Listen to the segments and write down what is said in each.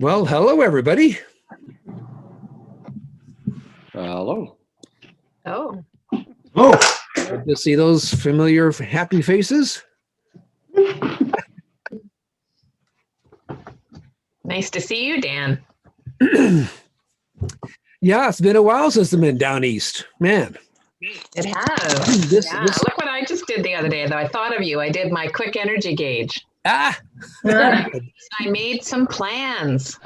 Well, hello, everybody. Hello. Oh, Oh, good to see those familiar, happy faces. nice to see you, Dan. Yeah, it's been a while since I've been down east. Man, It has. This- Yeah, this- look what I just did the other day, though. I thought of you. I did my quick energy gauge. ah, I made some plans,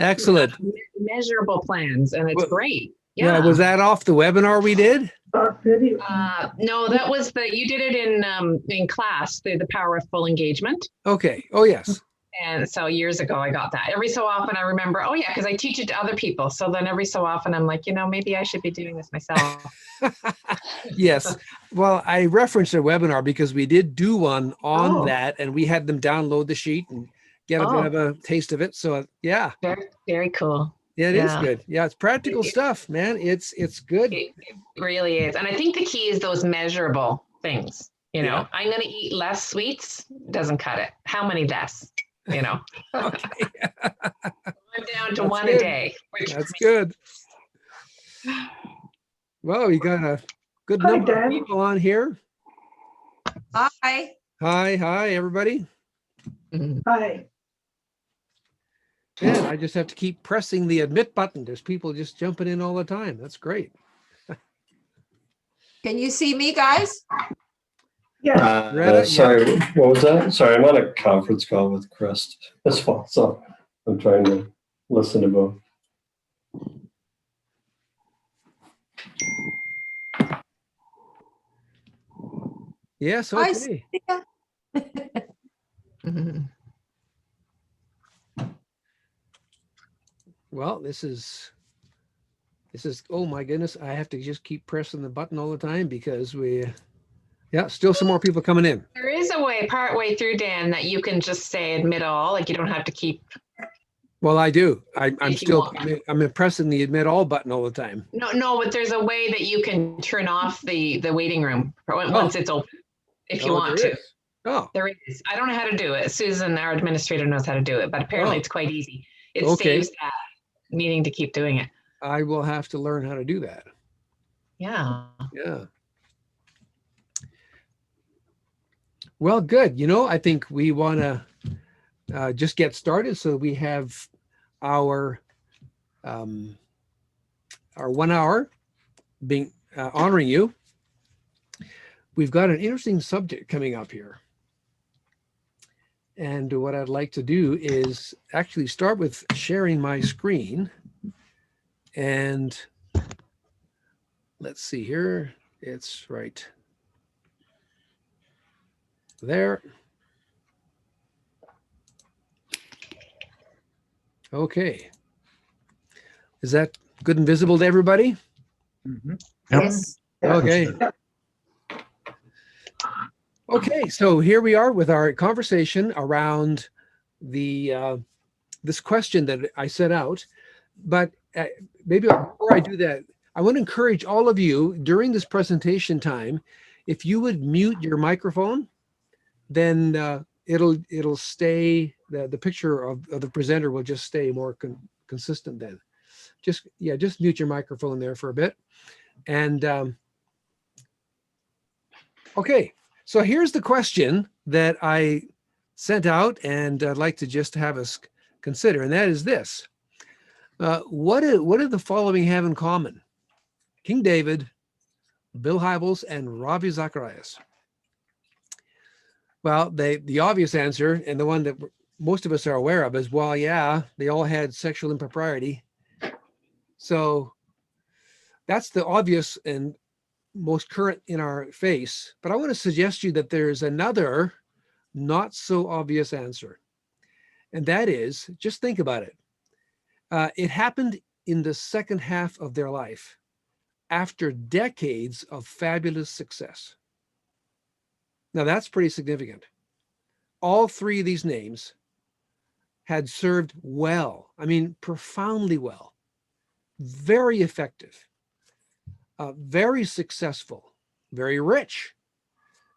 excellent. measurable plans, and it's Well, great. Yeah, Yeah. was that off the webinar we did? No, that was you did it in class, the power of full engagement. Okay. Oh, yes. And so years ago, I got that. Every so often, I remember, oh, yeah, because I teach it to other people. So then every so often, I'm like, maybe I should be doing this myself. Yes. Well, I referenced a webinar because we did do one on Oh. that, and we had them download the sheet and get a bit of a taste of it. So, yeah. Very, very cool. Yeah, it is good. Yeah, it's practical stuff, man. It's good. It really is. And I think the key is those measurable things. Yeah. I'm going to eat less sweets. Doesn't cut it. How many less? Okay. I'm down to one good. a day. That's good. Well, we got a good number of people on here. Hi. Hi, everybody. Hi. Man, I just have to keep pressing the admit button. There's people just jumping in all the time. That's great. Can you see me, guys? Greta, Sorry, what was that? Sorry, I'm on a conference call with CREST as well, so I'm trying to listen to both. Yes, Hi, okay. Cynthia. Well, this is, oh my goodness, I have to just keep pressing the button all the time because still some more people coming in. There is a way partway through, Dan, that you can just say admit all. Like you don't have to keep. Well, I do. I'm If you want. I'm pressing the admit all button all the time. No, but there's a way that you can turn off the waiting room once it's open, if you want to. Oh, There is. I don't know how to do it. Susan, our administrator, knows how to do it, but apparently it's quite easy. It saves that needing to keep doing it. I will have to learn how to do that. Yeah. Yeah. Well, good. I think we want to just get started. So we have our 1 hour being honoring you. We've got an interesting subject coming up here. And what I'd like to do is actually start with sharing my screen. And let's see here. It's right there. Okay. Is that good and visible to everybody? Mm-hmm. Yes. Okay. Okay, so here we are with our conversation around the this question that I set out. But maybe before I do that, I want to encourage all of you during this presentation time, if you would mute your microphone, then it'll stay, the picture of the presenter will just stay more consistent then. Just mute your microphone there for a bit. And okay, so here's the question that I sent out and I'd like to just have us consider, and that is this. What do the following have in common? King David, Bill Hybels, and Ravi Zacharias. Well, the obvious answer, and the one that most of us are aware of, is, well, yeah, they all had sexual impropriety. So that's the obvious and most current in our face. But I want to suggest to you that there's another not so obvious answer. And that is, just think about it. It happened in the second half of their life after decades of fabulous success. Now that's pretty significant. All three of these names had served well. I mean, profoundly well, very effective, very successful, very rich,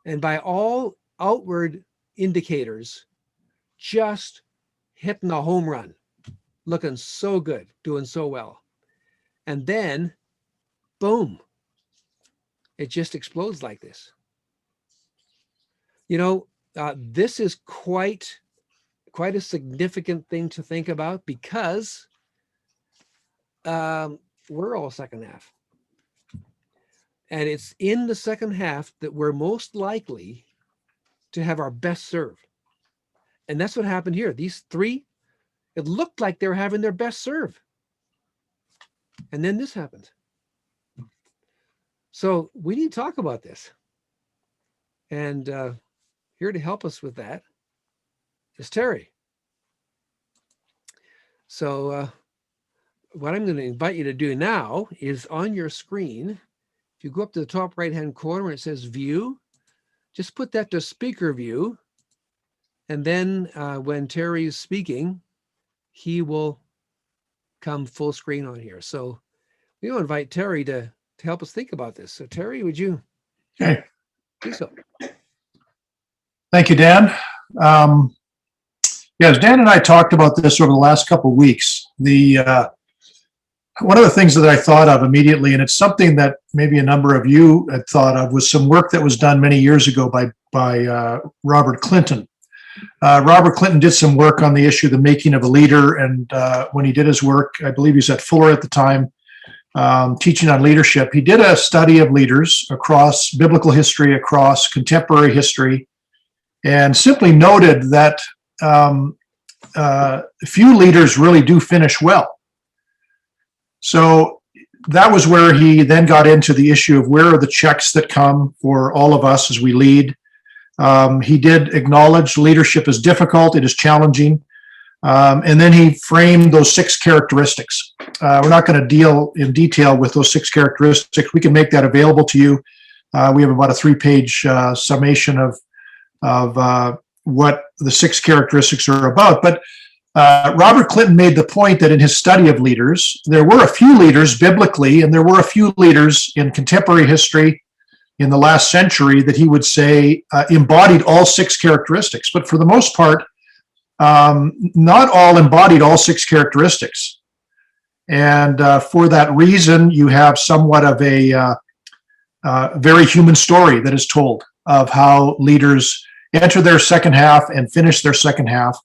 and by all outward indicators, just hitting a home run, looking so good, doing so well. And then, boom, it just explodes like this. You know, this is quite a significant thing to think about, because we're all second half. And it's in the second half that we're most likely to have our best serve. And that's what happened here. These three, it looked like they were having their best serve. And then this happened. So we need to talk about this. And here to help us with that is Terry. So what I'm going to invite you to do now is, on your screen, if you go up to the top right-hand corner and it says view, just put that to speaker view. And then when Terry's speaking, he will come full screen on here. So we will invite Terry to help us think about this. So Terry, would you Okay. do so? Thank you, Dan. Yes, Dan and I talked about this over the last couple of weeks. One of the things that I thought of immediately, and it's something that maybe a number of you had thought of, was some work that was done many years ago by Robert Clinton. Robert Clinton did some work on the issue of the making of a leader, and when he did his work, I believe he was at Fuller at the time, teaching on leadership. He did a study of leaders across biblical history, across contemporary history, and simply noted that few leaders really do finish well. So that was where he then got into the issue of where are the checks that come for all of us as we lead. He did acknowledge leadership is difficult, it is challenging. And then he framed those 6 characteristics. We're not going to deal in detail with those 6 characteristics. We can make that available to you. We have about a 3-page summation of what the 6 characteristics are about. But Robert Clinton made the point that in his study of leaders, there were a few leaders biblically, and there were a few leaders in contemporary history in the last century that he would say embodied all 6 characteristics. But for the most part, not all embodied all 6 characteristics. And for that reason, you have somewhat of a very human story that is told of how leaders enter their second half and finish their second half.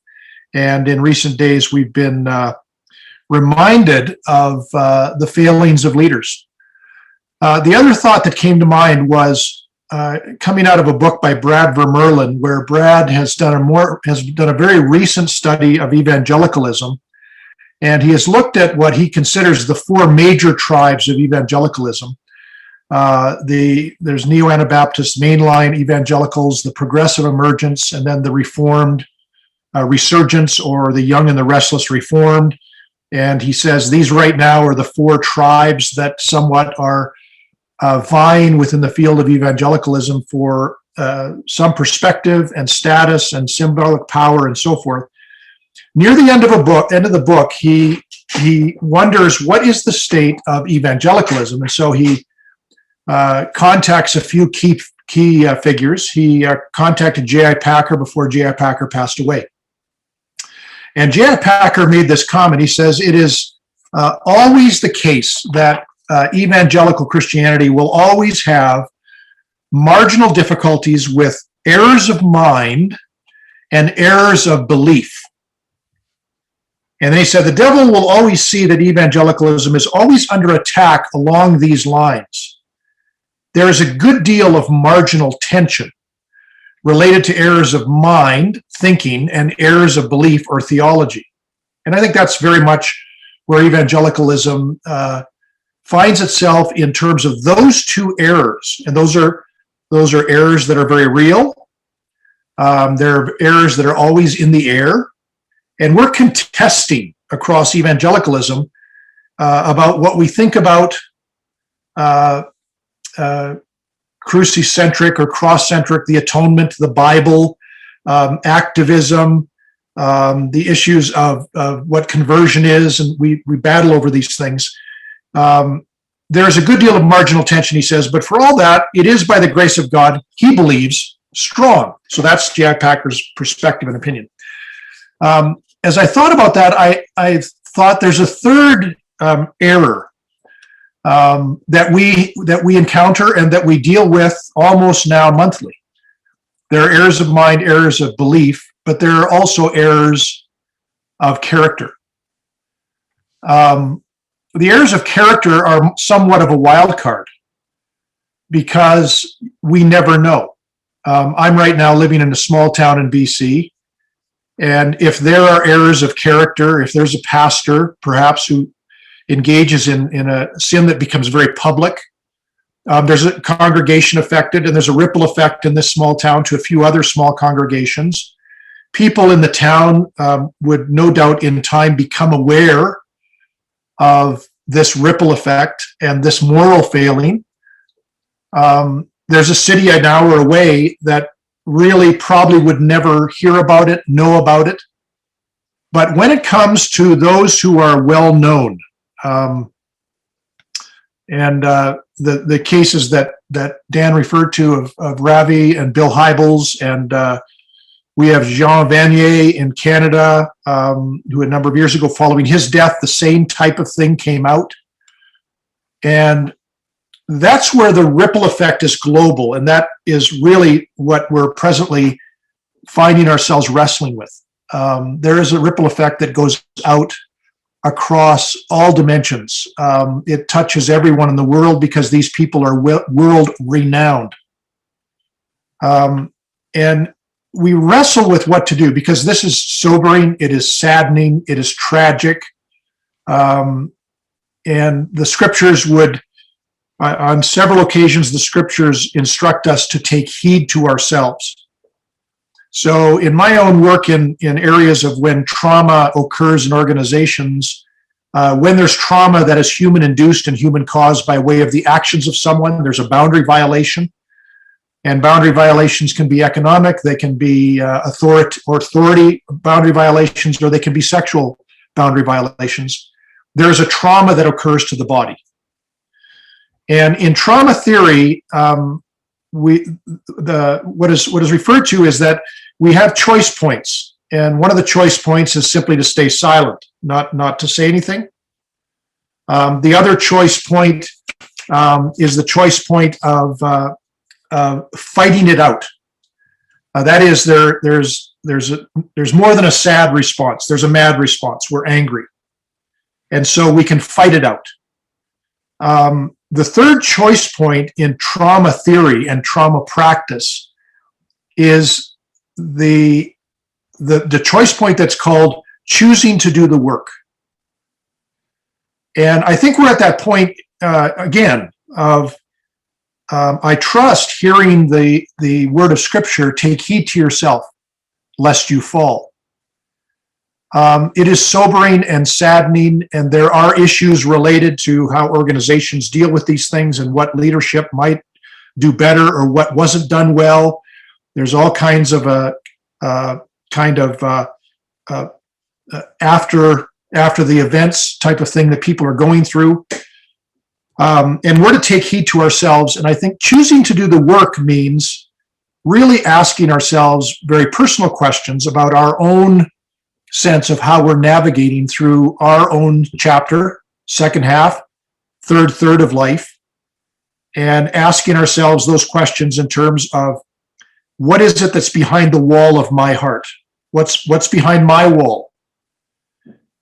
And in recent days, we've been reminded of the failings of leaders. The other thought that came to mind was coming out of a book by Brad Vermerlen, where Brad has done a very recent study of evangelicalism, and he has looked at what he considers the 4 major tribes of evangelicalism. There's neo-Anabaptist mainline evangelicals, the progressive emergence, and then the Reformed resurgence, or the young and the restless Reformed. And he says these right now are the 4 tribes that somewhat are vying within the field of evangelicalism for some perspective and status and symbolic power and so forth. Near the end of the book, he wonders what is the state of evangelicalism, and so he contacts a few key figures. He contacted J.I. Packer before J.I. Packer passed away. And J.I. Packer made this comment. He says, it is always the case that evangelical Christianity will always have marginal difficulties with errors of mind and errors of belief. And then he said, the devil will always see that evangelicalism is always under attack along these lines. There is a good deal of marginal tension related to errors of mind, thinking, and errors of belief or theology. And I think that's very much where evangelicalism finds itself in terms of those 2 errors. And those are errors that are very real. They're errors that are always in the air. And we're contesting across evangelicalism about what we think about crucicentric or cross-centric, the atonement, the Bible, activism, the issues of what conversion is, and we battle over these things. There is a good deal of marginal tension, he says, but for all that, it is by the grace of God, he believes, strong. So that's J.I. Packer's perspective and opinion. as I thought about that, I thought there's a third error that we encounter and that we deal with almost now monthly. There are errors of mind, errors of belief, but there are also errors of character. The errors of character are somewhat of a wild card because we never know. I'm right now living in a small town in BC, and if there are errors of character, if there's a pastor perhaps who engages in a sin that becomes very public, there's a congregation affected, and there's a ripple effect in this small town to a few other small congregations. People in the town would no doubt in time become aware of this ripple effect and this moral failing. There's a city an hour away that really probably would never hear about it, know about it. But when it comes to those who are well known, and the cases that Dan referred to of Ravi and Bill Hybels, and we have Jean Vanier in Canada, who a number of years ago, following his death, the same type of thing came out. And that's where the ripple effect is global, and that is really what we're presently finding ourselves wrestling with. There is a ripple effect that goes out across all dimensions. It touches everyone in the world because these people are world renowned. And we wrestle with what to do because this is sobering, it is saddening, it is tragic. And the scriptures would, on several occasions, the scriptures instruct us to take heed to ourselves. So in my own work in areas of when trauma occurs in organizations, when there's trauma that is human induced and human caused by way of the actions of someone, there's a boundary violation. And boundary violations can be economic, they can be authority boundary violations, or they can be sexual boundary violations. There's a trauma that occurs to the body. And in trauma theory, what is referred to is that we have choice points, and one of the choice points is simply to stay silent, not to say anything. The other choice point is the choice point of fighting it out. That is, there's more than a sad response. There's a mad response. We're angry, and so we can fight it out. The third choice point in trauma theory and trauma practice is the choice point that's called choosing to do the work. And I think we're at that point again of I trust hearing the word of Scripture, take heed to yourself, lest you fall. It is sobering and saddening, and there are issues related to how organizations deal with these things and what leadership might do better or what wasn't done well. There's all kinds of after the events type of thing that people are going through. And we're to take heed to ourselves. And I think choosing to do the work means really asking ourselves very personal questions about our own sense of how we're navigating through our own chapter, second half, third of life, and asking ourselves those questions in terms of what is it that's behind the wall of my heart? What's behind my wall?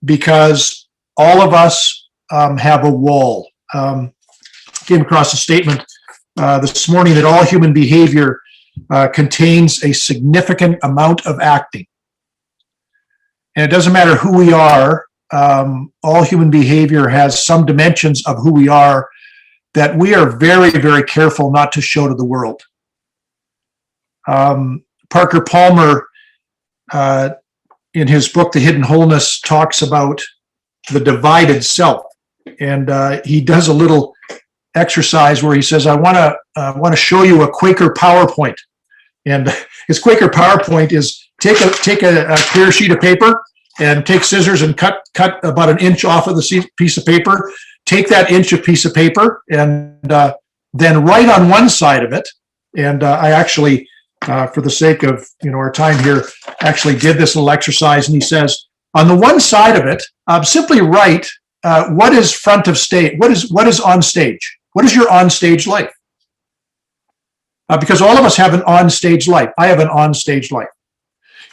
Because all of us have a wall. Came across a statement this morning that all human behavior contains a significant amount of acting. And it doesn't matter who we are, all human behavior has some dimensions of who we are that we are very, very careful not to show to the world. Parker Palmer, in his book, The Hidden Wholeness, talks about the divided self. And he does a little exercise where he says, I want to show you a Quaker PowerPoint. And his Quaker PowerPoint is take a clear sheet of paper and take scissors and cut about an inch off of the piece of paper. Take that inch of piece of paper and then write on one side of it. And I actually, for the sake of our time here, actually did this little exercise. And he says, On the one side of it, simply write what is front of stage, what is on stage? What is your on stage life? Because all of us have an on stage life. I have an on stage life.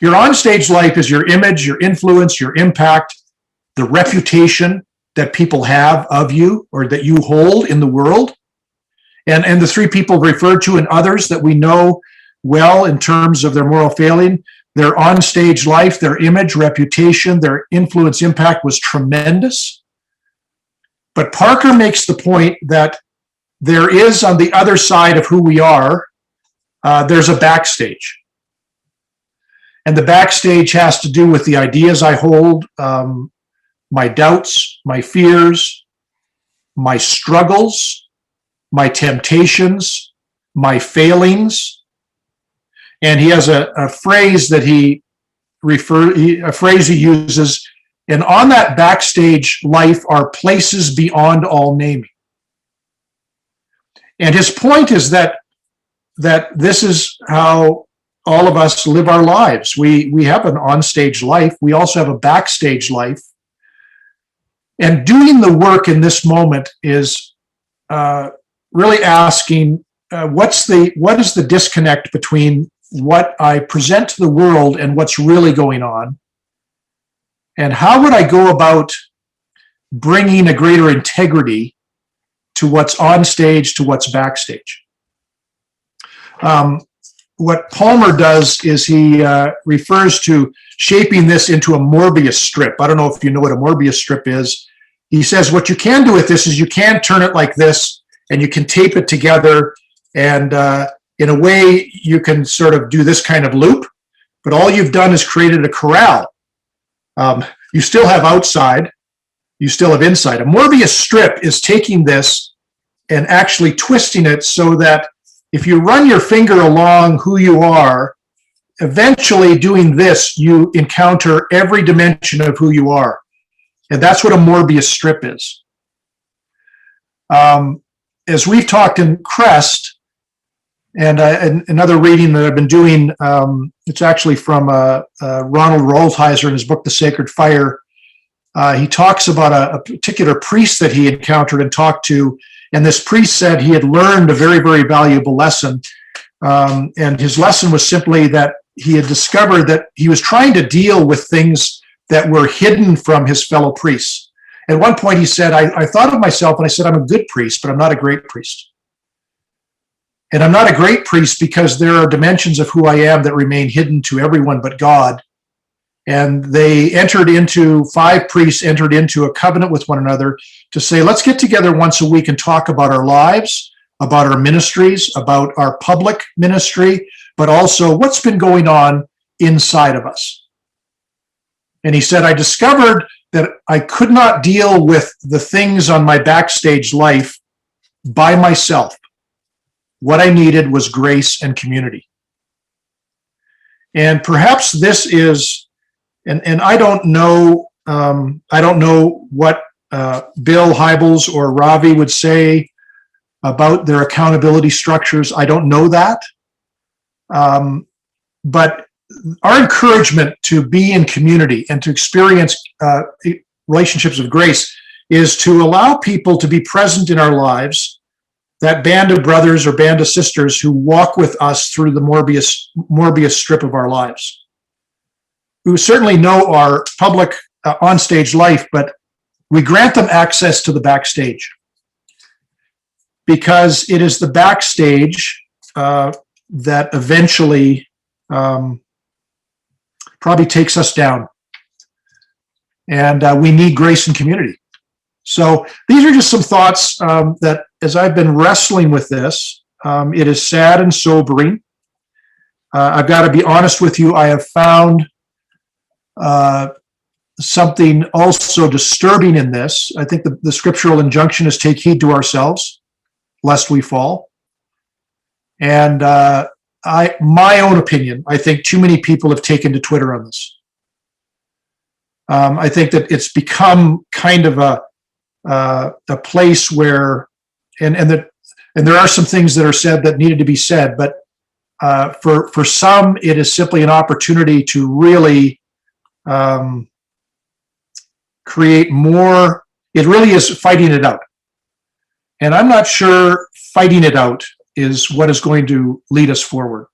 Your on stage life is your image, your influence, your impact, the reputation that people have of you or that you hold in the world. And the three people referred to and others that we know well in terms of their moral failing, their on stage life, their image, reputation, their influence, impact was tremendous. But Parker makes the point that there is on the other side of who we are, there's a backstage. And the backstage has to do with the ideas I hold, my doubts, my fears, my struggles, my temptations, my failings. And he has a phrase that he uses, and on that backstage life are places beyond all naming. And his point is that this is how all of us live our lives. We have an onstage life. We also have a backstage life. And doing the work in this moment is really asking, what is the disconnect between what I present to the world and what's really going on? And how would I go about bringing a greater integrity to what's on stage, to what's backstage? What Palmer does is he refers to shaping this into a Morbius strip. I don't know if you know what a Morbius strip is. He says what you can do with this is you can turn it like this and you can tape it together, and in a way you can sort of do this kind of loop, but all you've done is created a corral. You still have outside, you still have inside. A Morbius strip is taking this and actually twisting it so that if you run your finger along who you are, eventually doing this, you encounter every dimension of who you are. And that's what a Morbius strip is. As we've talked in CREST, and another reading that I've been doing, it's actually from Ronald Rolheiser in his book, The Sacred Fire. He talks about a particular priest that he encountered and talked to, and this priest said he had learned a very, very valuable lesson. And his lesson was simply that he had discovered that he was trying to deal with things that were hidden from his fellow priests. At one point he said, I thought of myself and I said, I'm a good priest, but I'm not a great priest. And I'm not a great priest because there are dimensions of who I am that remain hidden to everyone but God. And five priests entered into a covenant with one another to say, let's get together once a week and talk about our lives, about our ministries, about our public ministry, but also what's been going on inside of us. And he said, I discovered that I could not deal with the things on my backstage life by myself. What I needed was grace and community. And perhaps this is, and I don't know what Bill Hybels or Ravi would say about their accountability structures. I don't know that. But our encouragement to be in community and to experience relationships of grace is to allow people to be present in our lives, that band of brothers or band of sisters who walk with us through the Morbius strip of our lives, who certainly know our public onstage life, but we grant them access to the backstage, because it is the backstage that eventually probably takes us down. And we need grace and community. So these are just some thoughts that as I've been wrestling with this, it is sad and sobering. I've got to be honest with you, I have found something also disturbing in this. I think the scriptural injunction is take heed to ourselves, lest we fall. And my own opinion, I think too many people have taken to Twitter on this. I think that it's become kind of a place where, and there are some things that are said that needed to be said, but for some, it is simply an opportunity to really create more. It really is fighting it out. And I'm not sure fighting it out is what is going to lead us forward.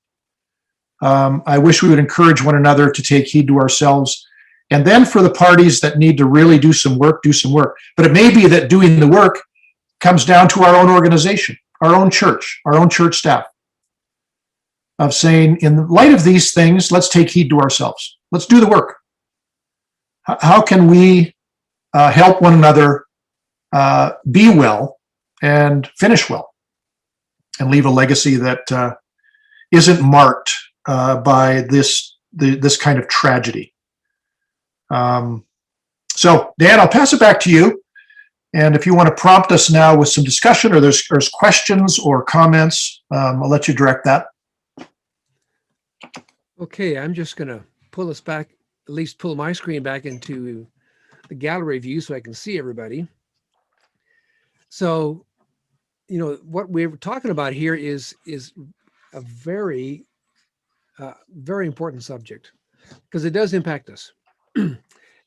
I wish we would encourage one another to take heed to ourselves. And then for the parties that need to really do some work, do some work. But it may be that doing the work comes down to our own organization, our own church staff, of saying, in light of these things, let's take heed to ourselves. Let's do the work. How can we help one another be well and finish well and leave a legacy that isn't marked by this kind of tragedy? So, Dan, I'll pass it back to you. And if you want to prompt us now with some discussion, or there's questions or comments, I'll let you direct that. Okay, I'm just going to pull us back, at least pull my screen back into the gallery view so I can see everybody. So, you know, what we're talking about here is a very, very important subject, because it does impact us.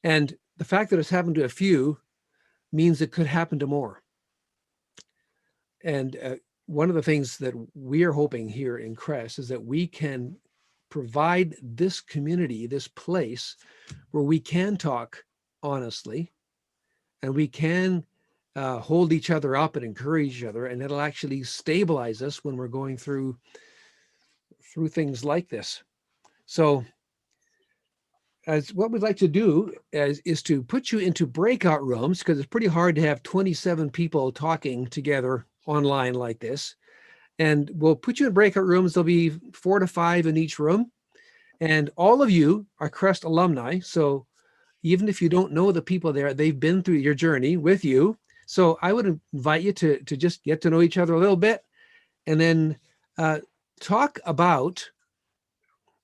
And the fact that it's happened to a few means it could happen to more. And one of the things that we are hoping here in CREST is that we can provide this community, this place where we can talk honestly, and we can hold each other up and encourage each other, and it'll actually stabilize us when we're going through things like this. So as what we'd like to do is to put you into breakout rooms, because it's pretty hard to have 27 people talking together online like this. And we'll put you in breakout rooms. There'll be 4 to 5 in each room. And all of you are CREST alumni. So even if you don't know the people there, they've been through your journey with you. So I would invite you to just get to know each other a little bit, and then talk about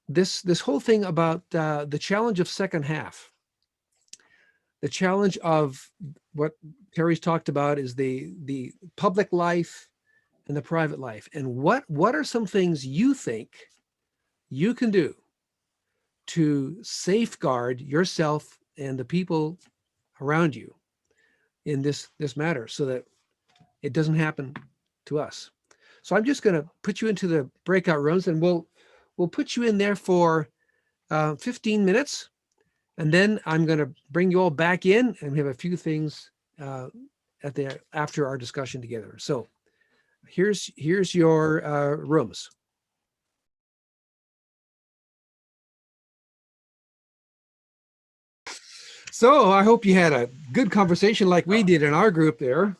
this whole thing about the challenge of second half. The challenge of what Terry's talked about is the public life and the private life. And what are some things you think you can do to safeguard yourself and the people around you in this matter, so that it doesn't happen to us? So I'm just going to put you into the breakout rooms, and we'll put you in there for 15 minutes. And then I'm going to bring you all back in, and we have a few things after our discussion together. So here's your rooms. So I hope you had a good conversation like we did in our group there.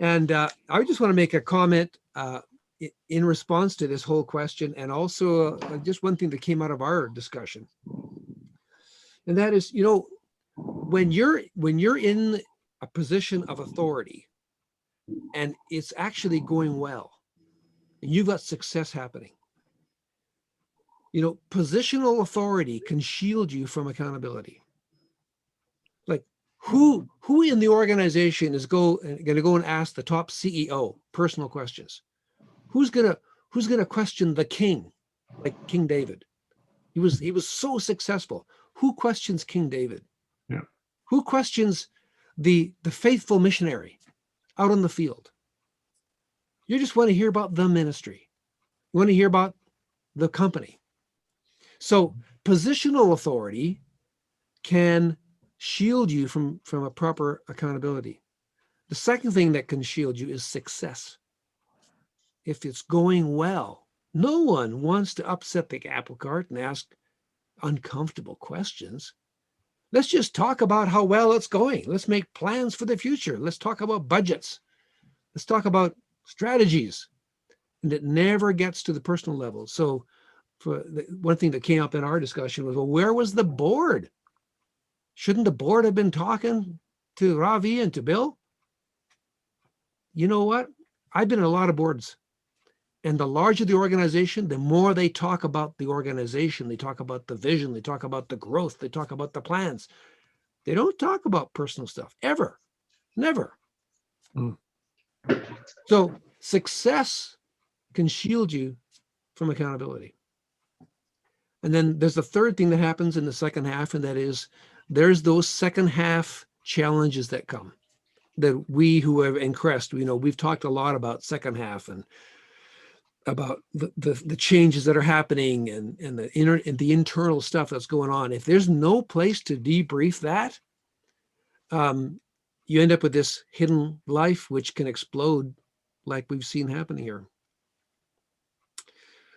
And I just want to make a comment in response to this whole question, and also just one thing that came out of our discussion. And that is, you know, when you're in a position of authority and it's actually going well, and you've got success happening, you know, positional authority can shield you from accountability. Like who in the organization is going to go and ask the top CEO personal questions? Who's gonna question the king, like King David? He was so successful. Who questions King David? Yeah. Who questions the faithful missionary out on the field? You just want to hear about the ministry. You want to hear about the company. So positional authority can shield you from a proper accountability. The second thing that can shield you is success. If it's going well, no one wants to upset the apple cart and ask uncomfortable questions. Let's just talk about how well it's going. Let's make plans for the future. Let's talk about budgets. Let's talk about strategies. And it never gets to the personal level. So one thing that came up in our discussion was, well, where was the board? Shouldn't the board have been talking to Ravi and to Bill? You know what? I've been in a lot of boards. And the larger the organization, the more they talk about the organization. They talk about the vision. They talk about the growth. They talk about the plans. They don't talk about personal stuff, ever, never. Mm. So success can shield you from accountability. And then there's the third thing that happens in the second half, and that is there's those second half challenges that come. That we who are in CREST, we've talked a lot about second half and about the changes that are happening and the internal stuff that's going on. If there's no place to debrief that, you end up with this hidden life, which can explode like we've seen happen here.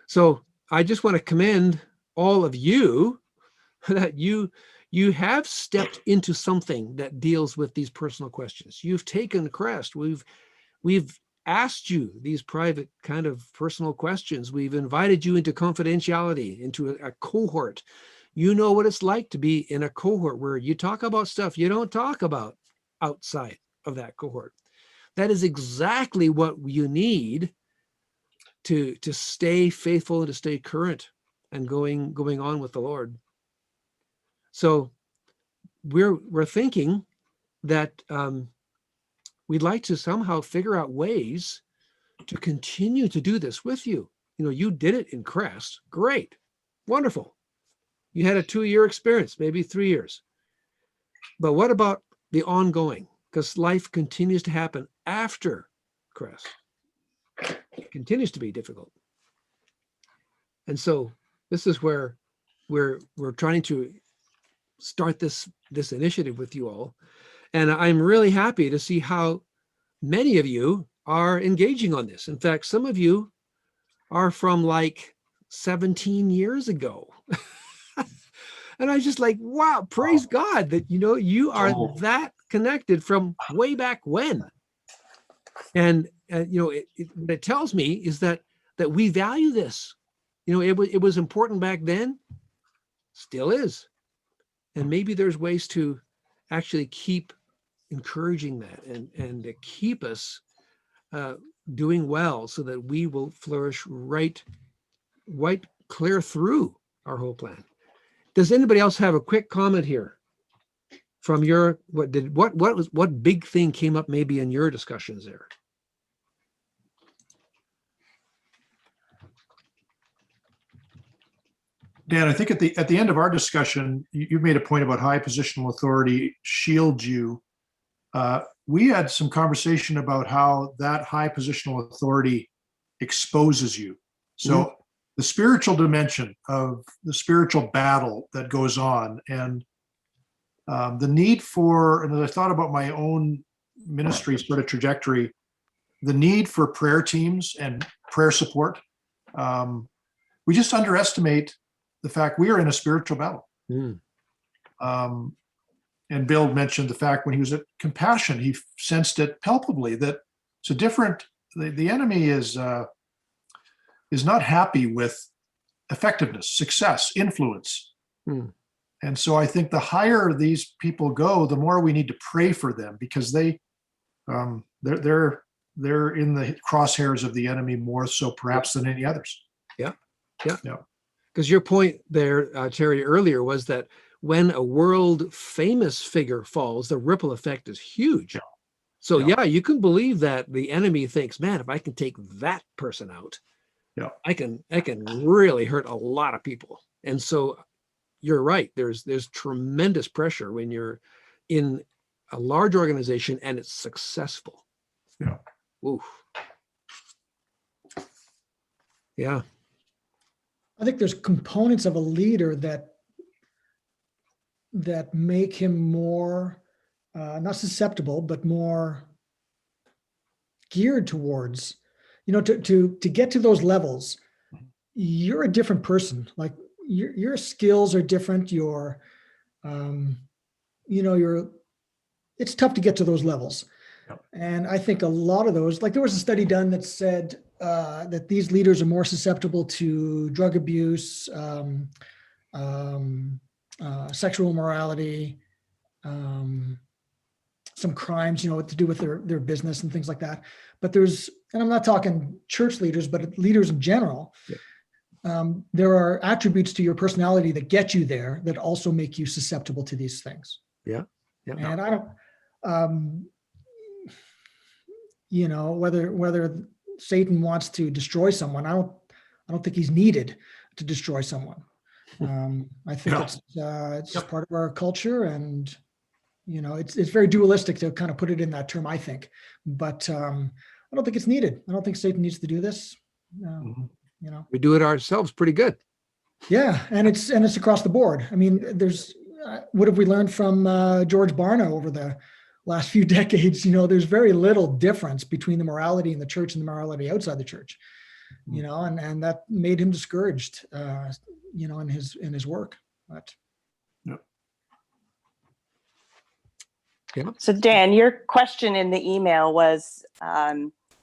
So I just want to commend all of you that you have stepped into something that deals with these personal questions. You've taken CREST. We've asked you these private kind of personal questions. We've invited you into confidentiality, into a cohort. You know what it's like to be in a cohort where you talk about stuff you don't talk about outside of that cohort. That is exactly what you need to stay faithful and to stay current and going on with the Lord. So we're thinking that we'd like to somehow figure out ways to continue to do this with you. You did it in CREST. Great. Wonderful. You had a 2-year experience, maybe 3 years. But what about the ongoing? Because life continues to happen after CREST. It continues to be difficult. And so this is where we're trying to start this initiative with you all. And I'm really happy to see how many of you are engaging on this. In fact, some of you are from like 17 years ago. And I was just like, wow, praise God that, you are that connected from way back when. And, what it tells me is that we value this. It was important back then, still is. And maybe there's ways to actually keep encouraging that and to keep us doing well so that we will flourish right clear through our whole plan. Does anybody else have a quick comment here from your, what big thing came up maybe in your discussions there? Dan, I think at the end of our discussion, you made a point about high positional authority shields you. We had some conversation about how that high positional authority exposes you. So the spiritual dimension of the spiritual battle that goes on, and the need for, and as I thought about my own ministry sort of trajectory, the need for prayer teams and prayer support. We just underestimate the fact we are in a spiritual battle. And Bill mentioned the fact when he was at Compassion, he sensed it palpably that it's a different, the enemy is not happy with effectiveness, success, influence. And so I think the higher these people go, the more we need to pray for them, because they're in the crosshairs of the enemy more so perhaps than any others. Yeah. Because your point there, Terry, earlier was that when a world famous figure falls, the ripple effect is huge. So you can believe that the enemy thinks, man, if I can take that person out, I can really hurt a lot of people. And so you're right. There's tremendous pressure when you're in a large organization and it's successful. Oof. Yeah. I think there's components of a leader that make him more, not susceptible, but more geared towards, to get to those levels. You're a different person. Like your skills are different. It's tough to get to those levels. And I think a lot of those, like there was a study done that said that these leaders are more susceptible to drug abuse, sexual immorality, some crimes, to do with their business and things like that. But and I'm not talking church leaders, but leaders in general. There are attributes to your personality that get you there that also make you susceptible to these things. And I don't, whether Satan wants to destroy someone, I don't think he's needed to destroy someone. I think it's just part of our culture, and It's very dualistic to kind of put it in that term, I think. But I don't think it's needed. I don't think Satan needs to do this. Mhm. We do it ourselves pretty good. Yeah, and it's across the board. I mean, there's what have we learned from George Barna over the last few decades? There's very little difference between the morality in the church and the morality outside the church. And that made him discouraged, in his work. But Yeah. So Dan, your question in the email was,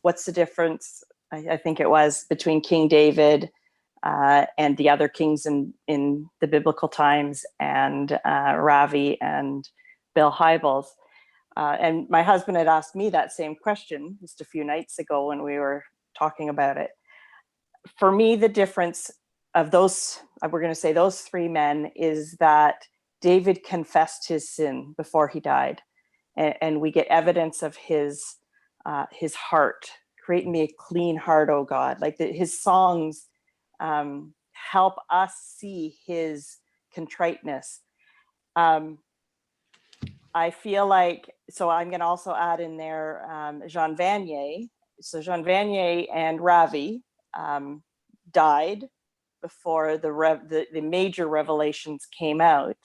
what's the difference, I think it was, between King David and the other kings in the biblical times, and Ravi and Bill Hybels. And my husband had asked me that same question just a few nights ago when we were talking about it. For me, the difference of those, we're going to say those three men, is that David confessed his sin before he died. And we get evidence of his heart. Create me a clean heart, oh God. Like his songs help us see his contriteness. I feel like, so I'm going to also add in there Jean Vanier. So Jean Vanier and Ravi died before the major revelations came out.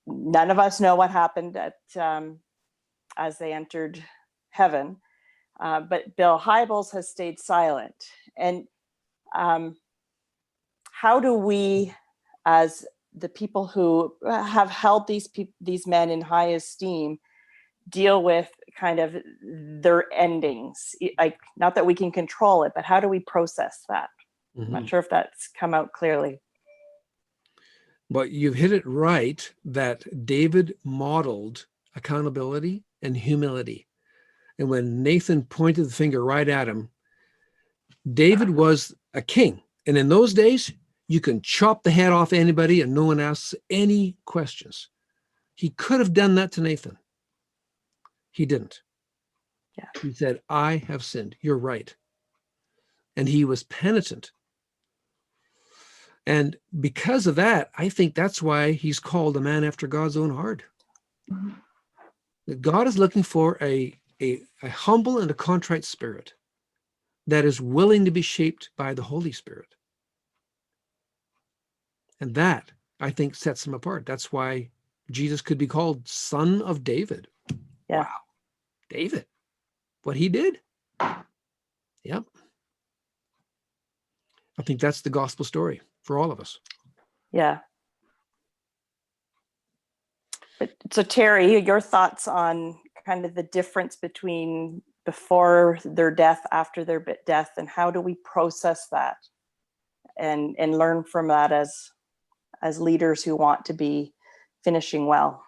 None of us know what happened as they entered heaven, but Bill Hybels has stayed silent. And how do we, as the people who have held these men in high esteem, deal with kind of their endings? Like, not that we can control it, but how do we process that? I'm not sure if that's come out clearly. But you've hit it right that David modeled accountability and humility. And when Nathan pointed the finger right at him, David was a king. And in those days, you can chop the head off anybody and no one asks any questions. He could have done that to Nathan. He didn't. Yeah. He said, I have sinned. You're right. And he was penitent. And because of that, I think that's why he's called a man after God's own heart. That God is looking for a humble and a contrite spirit that is willing to be shaped by the Holy Spirit. And that, I think, sets him apart. That's why Jesus could be called Son of David. Yeah. Wow. David, what he did. Yep. I think that's the gospel story for all of us. Yeah. So Terry, your thoughts on kind of the difference between before their death, after their death, and how do we process that and learn from that as leaders who want to be finishing well?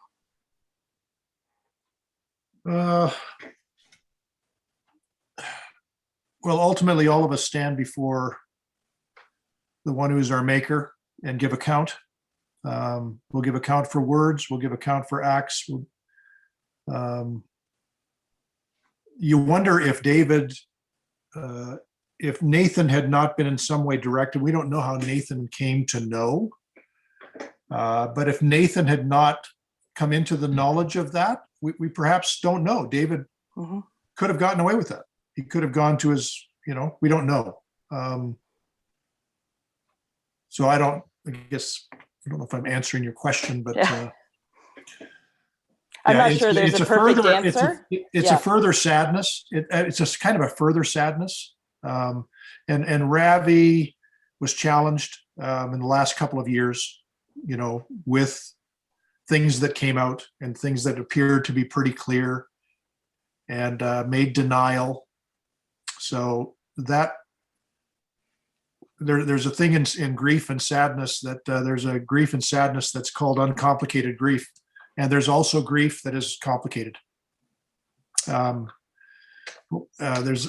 Well, ultimately, all of us stand before the one who is our maker and give account. We'll give account for words. We'll give account for acts. You wonder if David, if Nathan had not been in some way directed. We don't know how Nathan came to know. But if Nathan had not come into the knowledge of that, we perhaps don't know. David could have gotten away with that. He could have gone to his, we don't know. So I don't know if I'm answering your question, but I'm not sure there's a perfect answer. It's a further sadness. It's just kind of a further sadness. And Ravi was challenged in the last couple of years, with things that came out and things that appeared to be pretty clear, and made denial. So that there's a thing in grief and sadness that there's a grief and sadness that's called uncomplicated grief. And there's also grief that is complicated. There's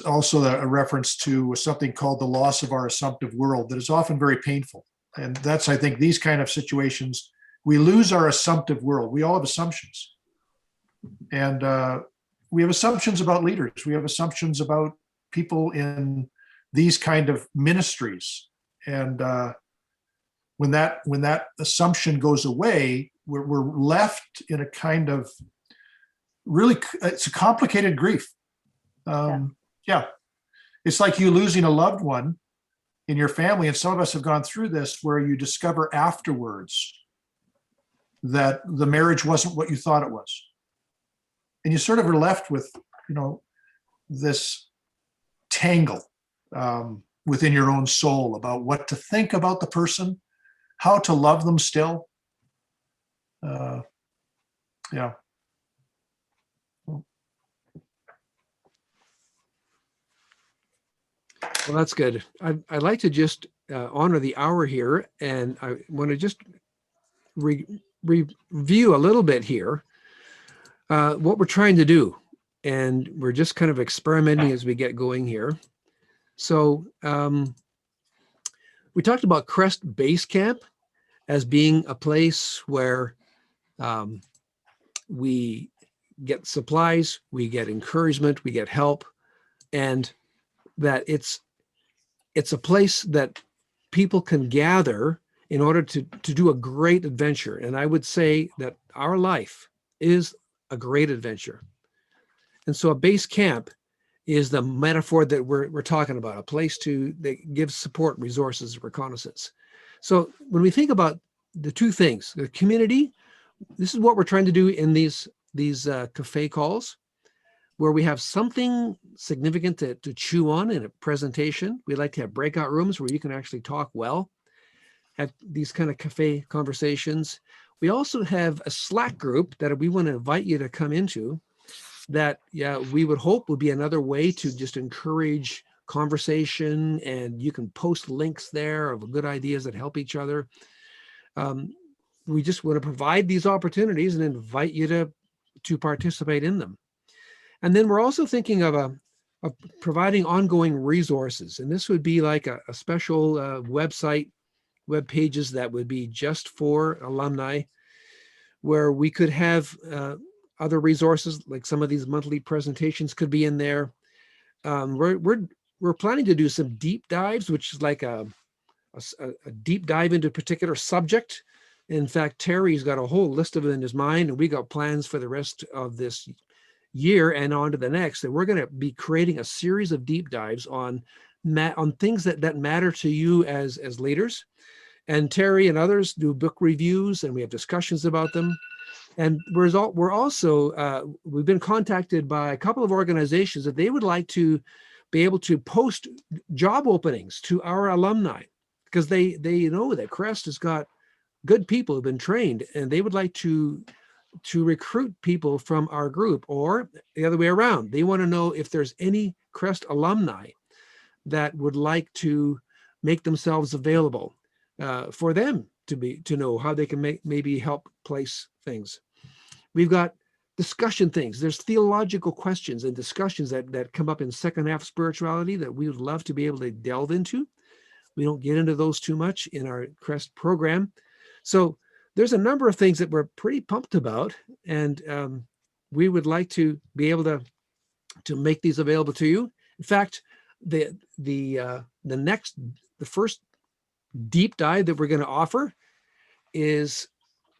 also a reference to something called the loss of our assumptive world that is often very painful. And that's, I think, these kind of situations, we lose our assumptive world. We all have assumptions. And we have assumptions about leaders. We have assumptions about people in these kind of ministries. And when that assumption goes away, we're left in a kind of really, it's a complicated grief. Yeah. It's like you losing a loved one in your family. And some of us have gone through this where you discover afterwards that the marriage wasn't what you thought it was. And you sort of are left with, this tangle within your own soul about what to think about the person, how to love them still. Yeah. Well, that's good. I'd like to just honor the hour here, and I want to just review a little bit here what we're trying to do. And we're just kind of experimenting as we get going here. So we talked about CREST Base Camp as being a place where we get supplies, we get encouragement, we get help, and that it's a place that people can gather in order to do a great adventure. And I would say that our life is a great adventure. And so a base camp is the metaphor that we're talking about, a place that gives support, resources, reconnaissance. So when we think about the two things, the community, this is what we're trying to do in these cafe calls, where we have something significant to chew on in a presentation. We like to have breakout rooms where you can actually talk well, have these kind of cafe conversations. We also have a Slack group that we want to invite you to come into that we would hope would be another way to just encourage conversation, and you can post links there of good ideas that help each other. We just want to provide these opportunities and invite you to participate in them. And then we're also thinking of providing ongoing resources. And this would be like a special website, web pages that would be just for alumni, where we could have other resources, like some of these monthly presentations could be in there. We're planning to do some deep dives, which is like a deep dive into a particular subject. In fact, Terry's got a whole list of it in his mind, and we got plans for the rest of this year and on to the next. And we're going to be creating a series of deep dives on things that matter to you as leaders. And Terry and others do book reviews, and we have discussions about them. And we're also, we've been contacted by a couple of organizations that they would like to be able to post job openings to our alumni, because they know that CREST has got good people who've been trained, and they would like to recruit people from our group, or the other way around. They want to know if there's any CREST alumni that would like to make themselves available for them to know how they can maybe help place things. We've got discussion things. There's theological questions and discussions that come up in second half spirituality that we would love to be able to delve into. We don't get into those too much in our CREST program. So there's a number of things that we're pretty pumped about, and we would like to be able to make these available to you. In fact, the first deep dive that we're going to offer is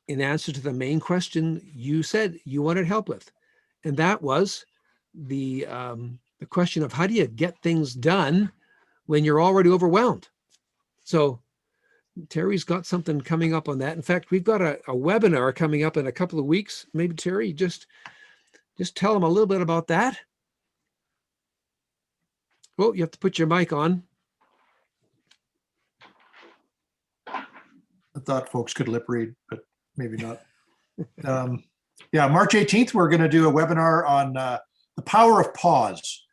in answer to the main question you said you wanted help with. And that was the question of how do you get things done when you're already overwhelmed? So Terry's got something coming up on that. In fact, we've got a webinar coming up in a couple of weeks. Maybe Terry, just tell them a little bit about that. Oh, you have to put your mic on. I thought folks could lip read, but maybe not. Yeah, March 18th, we're going to do a webinar on the power of pause.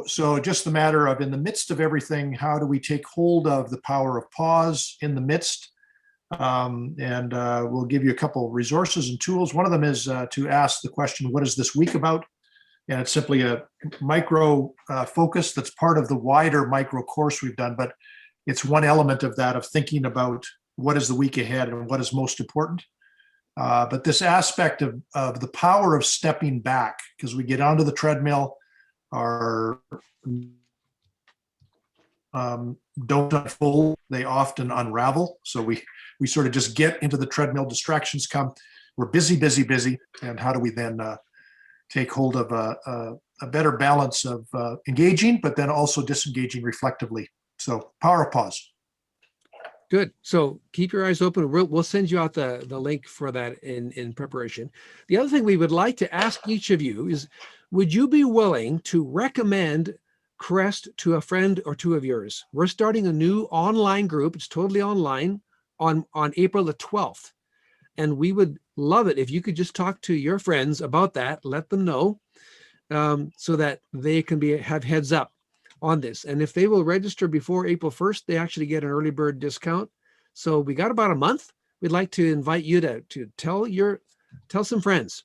So just the matter of, in the midst of everything, how do we take hold of the power of pause in the midst? And we'll give you a couple of resources and tools. One of them is to ask the question, what is this week about? And it's simply a micro focus that's part of the wider micro course we've done, but it's one element of that, of thinking about what is the week ahead and what is most important. But this aspect of the power of stepping back, because we get onto the treadmill, our don't unfold, they often unravel. So we we sort of just get into the treadmill, distractions come, we're busy, busy, busy. And how do we then take hold of a better balance of engaging, but then also disengaging reflectively. So power of pause. Good. So keep your eyes open. We'll send you out the link for that in preparation. The other thing we would like to ask each of you is, would you be willing to recommend CREST to a friend or two of yours? We're starting a new online group. It's totally online on April the 12th. And we would love it if you could just talk to your friends about that, let them know, so that they can have heads up on this. And if they will register before April 1st, they actually get an early bird discount. So we got about a month. We'd like to invite you to tell some friends.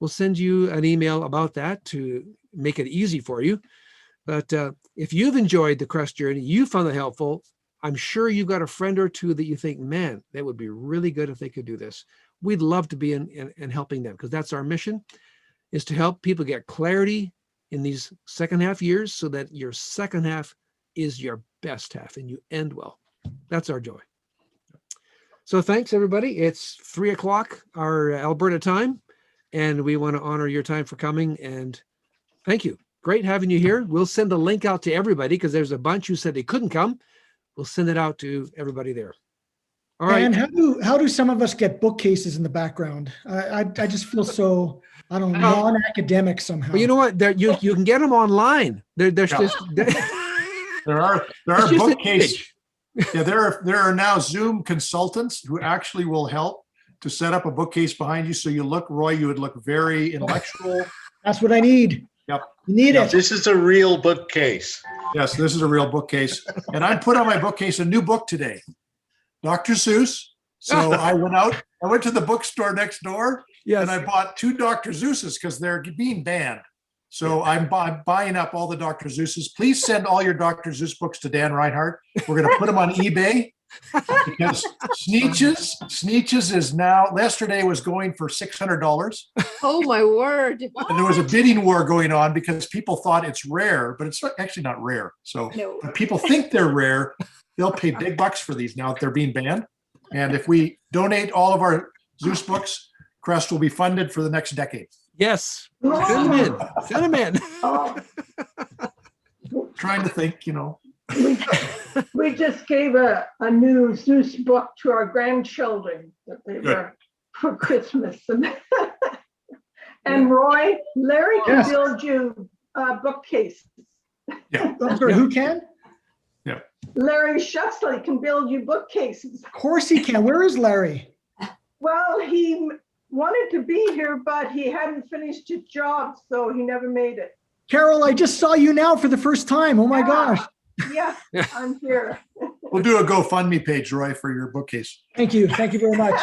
We'll send you an email about that to make it easy for you. But if you've enjoyed the CREST journey, you found it helpful, I'm sure you've got a friend or two that you think, man, that would be really good if they could do this. We'd love to be in helping them, because that's our mission, is to help people get clarity in these second half years so that your second half is your best half and you end well. That's our joy. So thanks, everybody. It's 3:00 our Alberta time, and we want to honor your time for coming, and thank you. Great having you here. We'll send a link out to everybody, because there's a bunch who said they couldn't come. We'll send it out to everybody there. All right. And how do some of us get bookcases in the background? I just feel so, I don't know, non-academic somehow. Well, you know what? You can get them online. There's just There are it's just an bookcase. image. Yeah, there are now Zoom consultants who actually will help to set up a bookcase behind you. So you look, Roy, you would look very intellectual. That's what I need. Yep. You need it. This is a real bookcase. Yes, this is a real bookcase. And I put on my bookcase a new book today, Dr. Seuss. So I went to the bookstore next door, Yes. and I bought 2 Dr. Seuss's because they're being banned. So I'm buying up all the Dr. Seuss's. Please send all your Dr. Seuss books to Dan Reinhardt. We're going to put them on eBay, because Sneetches is now, yesterday was going for $600. Oh, my word. And there was a bidding war going on because people thought it's rare, but it's actually not rare. So No. when people think they're rare, they'll pay big bucks for these now that they're being banned. And if we donate all of our Zeus books, CREST will be funded for the next decade. Yes. Send them in. Send them in. Trying to think, We just gave a new Zeus book to our grandchildren that they were for Christmas. And Roy, Larry can Yes. build you bookcases. Yeah. I'm sorry, who can? Larry Shuxley can build you bookcases. Of course he can. Where is Larry? Well, he wanted to be here, but he hadn't finished his job, so he never made it. Carol, I just saw you now for the first time. Oh my Yeah. gosh. Yeah, I'm here. We'll do a GoFundMe page, Roy, for your bookcase. Thank you. Thank you very much.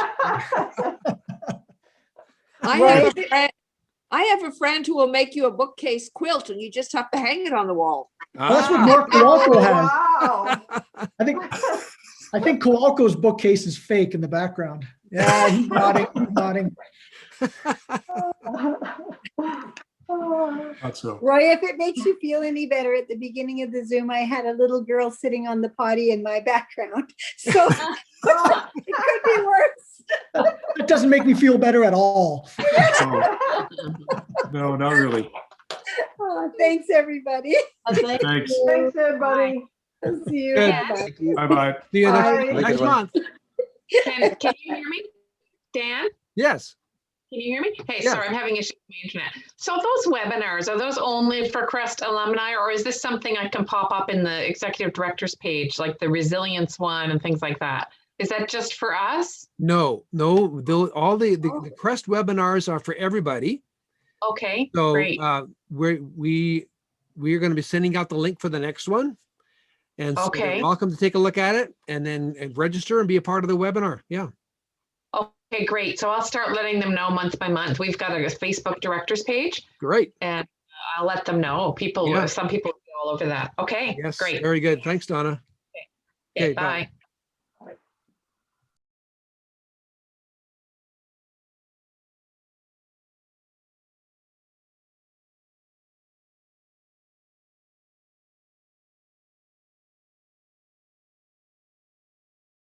I have a friend who will make you a bookcase quilt, and you just have to hang it on the wall. That's what Mark Kowalko has. Wow. I think Kowalko's bookcase is fake in the background. Yeah, he's nodding. He's nodding. Not so. Roy, if it makes you feel any better, at the beginning of the Zoom, I had a little girl sitting on the potty in my background. So it could be worse. It doesn't make me feel better at all. No, not really. Oh, thanks, everybody. Thanks. Thanks, everybody. See you. Good. Bye-bye. Bye-bye. See you Bye. next month. Can you hear me? Dan? Yes. Can you hear me? Hey, Yeah. sorry, I'm having issues with my internet. So those webinars, are those only for CREST alumni, or is this something I can pop up in the executive director's page, like the resilience one and things like that? Is that just for us? No. All the CREST webinars are for everybody. Okay, So great. we're going to be sending out the link for the next one. And so Okay. you're welcome to take a look at it and then register and be a part of the webinar. Yeah. Okay, great. So I'll start letting them know month by month. We've got a Facebook directors page, Great. and I'll let them know. Yeah. Some people go all over that. Okay, Yes. great. Very good. Thanks, Donna. Okay, Okay, bye. bye.